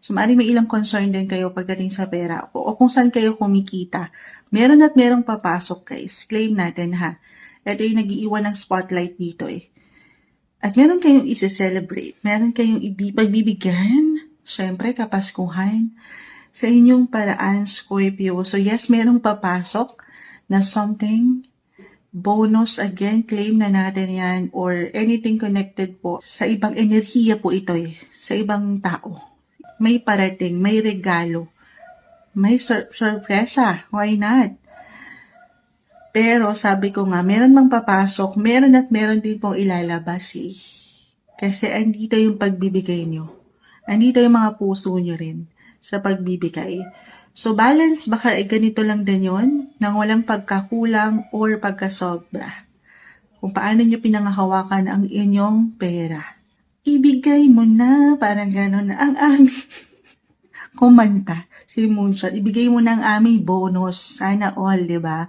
So, maaaring may ilang concern din kayo pagdating sa pera o kung saan kayo kumikita. Meron at merong papasok, guys. Claim natin, ha? Ito yung nag-iiwan ng spotlight dito, eh. At meron kayong isi-celebrate. Meron kayong pagbibigyan. Siyempre, kapaskuhan. Sa inyong paraan, Scorpio. So, yes, merong papasok na something. Bonus, again, claim na natin yan or anything connected po sa ibang enerhiya po ito eh. Sa ibang tao. May parating, may regalo, may sorpresa. Why not? Pero sabi ko nga, meron mang papasok, meron at meron din pong ilalabas eh. Kasi andito yung pagbibigay nyo. Andito yung mga puso nyo rin sa pagbibigay. So balance, baka ganito lang din yun, nang walang pagkakulang or pagkasobra. Kung paano nyo pinangahawakan ang inyong pera. Ibigay mo na, parang gano'n ang aming kumanta si Moonshot. Ibigay mo na ang aming bonus. Sana all, di ba?